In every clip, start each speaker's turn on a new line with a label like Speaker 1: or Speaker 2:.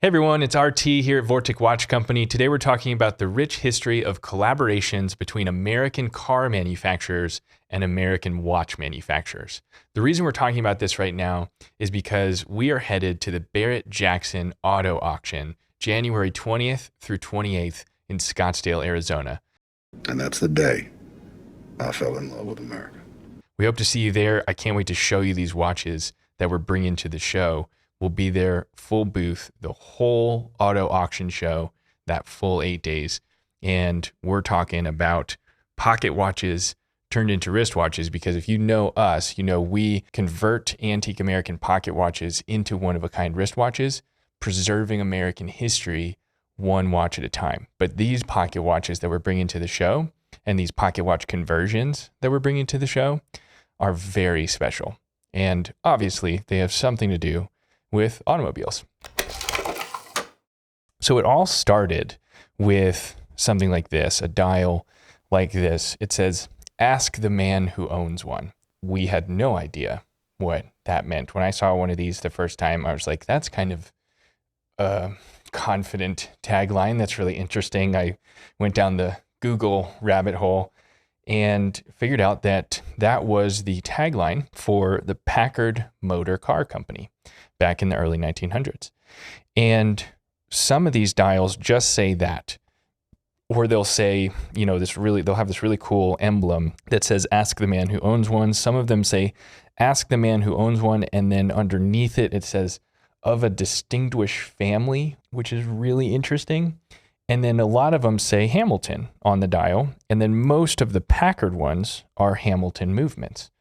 Speaker 1: Hey everyone, it's RT here at Vortic Watch Company. Today we're talking about the rich history of collaborations between American car manufacturers and American watch manufacturers. The reason we're talking about this right now is because we are headed to the Barrett-Jackson Auto Auction, January 20th through 28th in Scottsdale, Arizona.
Speaker 2: And that's the day I fell in love with America.
Speaker 1: We hope to see you there. I can't wait to show you these watches that we're bringing to the show. We'll be there, full booth, the whole auto auction show, that full 8 days. And we're talking about pocket watches turned into wristwatches, because if you know us, you know we convert antique American pocket watches into one-of-a-kind wristwatches, preserving American history one watch at a time. But these pocket watches that we're bringing to the show and these pocket watch conversions that we're bringing to the show are very special. And obviously, they have something to do with automobiles. So it all started with something like this, a dial like this. It says, "Ask the man who owns one." We had no idea what that meant. When I saw one of these the first time, I was like, that's kind of a confident tagline. That's really interesting. I went down the Google rabbit hole and figured out that that was the tagline for the Packard Motor Car Company back in the early 1900s. And some of these dials just say that, or they'll say, they'll have this really cool emblem that says, "Ask the man who owns one." Some of them say, "Ask the man who owns one." And then underneath it, it says, "Of a distinguished family," which is really interesting. And then a lot of them say Hamilton on the dial. And then most of the Packard ones are Hamilton movements.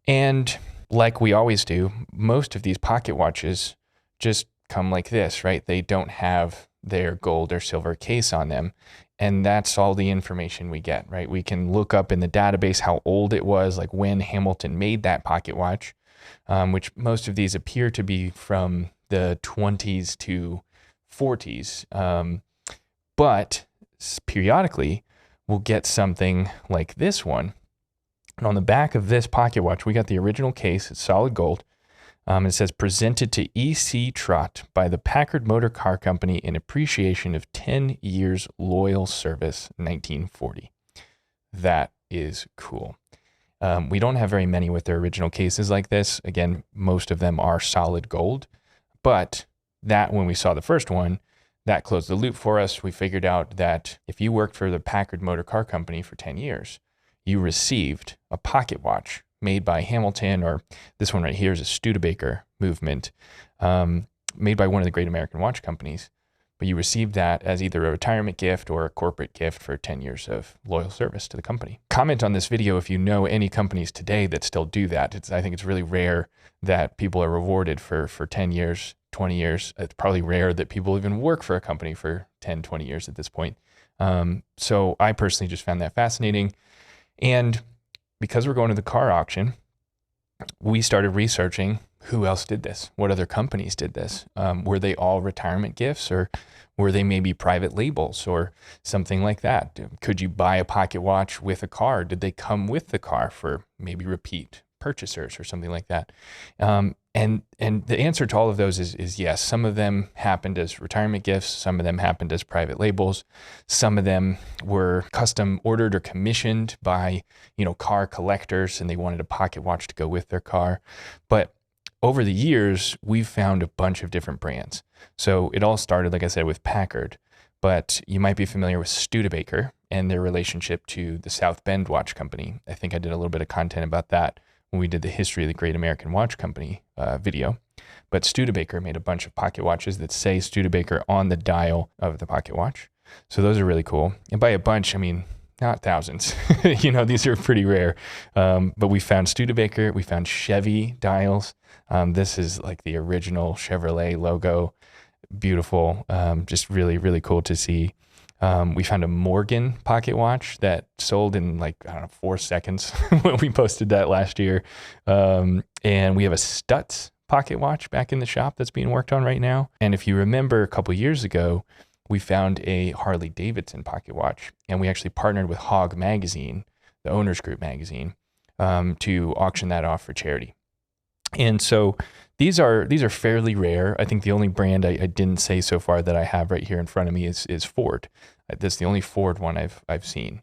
Speaker 1: And like we always do, most of these pocket watches just come like this, right? They don't have their gold or silver case on them. And that's all the information we get, right? We can look up in the database how old it was, like when Hamilton made that pocket watch, which most of these appear to be from the 20s to 40s. But periodically, we'll get something like this one. And on the back of this pocket watch, we got the original case. It's solid gold. It says, "Presented to E.C. Trott by the Packard Motor Car Company in appreciation of 10 years loyal service, 1940. That is cool. We don't have very many with their original cases like this. Again, most of them are solid gold. But that, when we saw the first one, that closed the loop for us. We figured out that if you worked for the Packard Motor Car Company for 10 years, you received a pocket watch made by Hamilton, or this one right here is a Studebaker movement, made by one of the great American watch companies. But you received that as either a retirement gift or a corporate gift for 10 years of loyal service to the company. Comment on this video if you know any companies today that still do that. I think it's really rare that people are rewarded for 10 years, 20 years. It's probably rare that people even work for a company for 10, 20 years at this point. So I personally just found that fascinating. And because we're going to the car auction, we started researching who else did this, what other companies did this. Were they all retirement gifts, or were they maybe private labels or something like that? Could you buy a pocket watch with a car? Did they come with the car for maybe repeat purchasers or something like that? And the answer to all of those is yes. Some of them happened as retirement gifts. Some of them happened as private labels. Some of them were custom ordered or commissioned by, car collectors, and they wanted a pocket watch to go with their car. But over the years, we've found a bunch of different brands. So it all started, like I said, with Packard, but you might be familiar with Studebaker and their relationship to the South Bend Watch Company. I think I did a little bit of content about that when we did the history of the Great American Watch Company video. But Studebaker made a bunch of pocket watches that say Studebaker on the dial of the pocket watch. So those are really cool. And by a bunch, I mean, not thousands. These are pretty rare. But we found Studebaker, we found Chevy dials. This is like the original Chevrolet logo. Beautiful. Just really, really cool to see. We found a Morgan pocket watch that sold in 4 seconds when we posted that last year. And we have a Stutz pocket watch back in the shop that's being worked on right now. And if you remember a couple years ago, we found a Harley Davidson pocket watch, and we actually partnered with Hog Magazine, the Owners Group magazine, to auction that off for charity. And so These are fairly rare. I think the only brand I didn't say so far that I have right here in front of me is Ford. That's the only Ford one I've seen.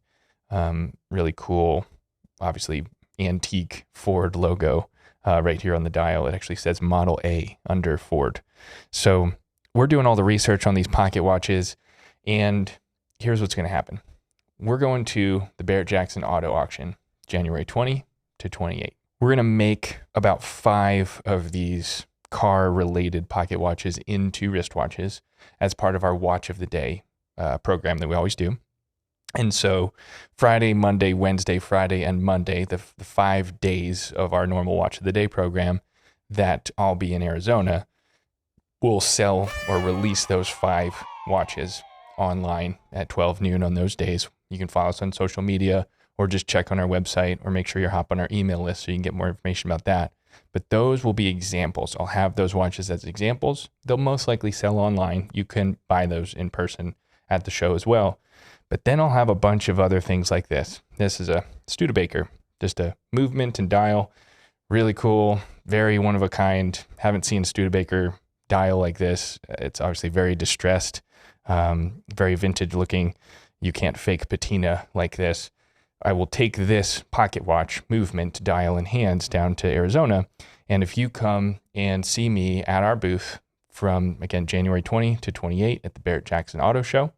Speaker 1: Really cool, obviously antique Ford logo right here on the dial. It actually says Model A under Ford. So we're doing all the research on these pocket watches, and here's what's going to happen. We're going to the Barrett-Jackson auto auction, January 20 to 28. We're going to make about 5 of these car-related pocket watches into wristwatches as part of our Watch of the Day program that we always do. And so Friday, Monday, Wednesday, Friday, and Monday, the 5 days of our normal Watch of the Day program that I'll be in Arizona, we'll sell or release those 5 watches online at 12 noon on those days. You can follow us on social media or just check on our website or make sure you hop on our email list so you can get more information about that. But those will be examples. I'll have those watches as examples. They'll most likely sell online. You can buy those in person at the show as well. But then I'll have a bunch of other things like this. This is a Studebaker, just a movement and dial. Really cool, very one of a kind. Haven't seen a Studebaker dial like this. It's obviously very distressed, very vintage looking. You can't fake patina like this. I will take this pocket watch movement dial in hands down to Arizona. And if you come and see me at our booth from, again, January 20 to 28 at the Barrett-Jackson Auto Show,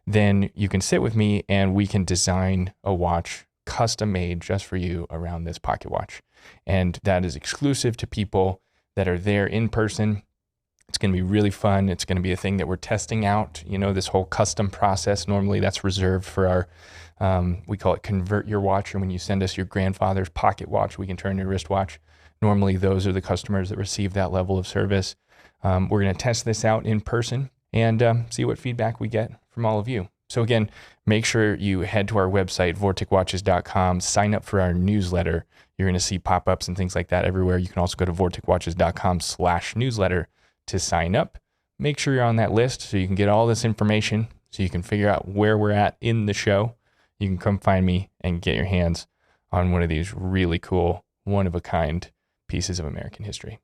Speaker 1: then you can sit with me and we can design a watch custom made just for you around this pocket watch. And that is exclusive to people that are there in person. It's going to be really fun. It's going to be a thing that we're testing out. You know, this whole custom process, normally that's reserved for our, we call it convert your watch. Or when you send us your grandfather's pocket watch, we can turn your wristwatch. Normally those are the customers that receive that level of service. We're going to test this out in person and see what feedback we get from all of you. So again, make sure you head to our website, vorticwatches.com, sign up for our newsletter. You're going to see pop-ups and things like that everywhere. You can also go to vorticwatches.com/newsletter to sign up. Make sure you're on that list so you can get all this information, so you can figure out where we're at in the show. You can come find me and get your hands on one of these really cool, one-of-a-kind pieces of American history.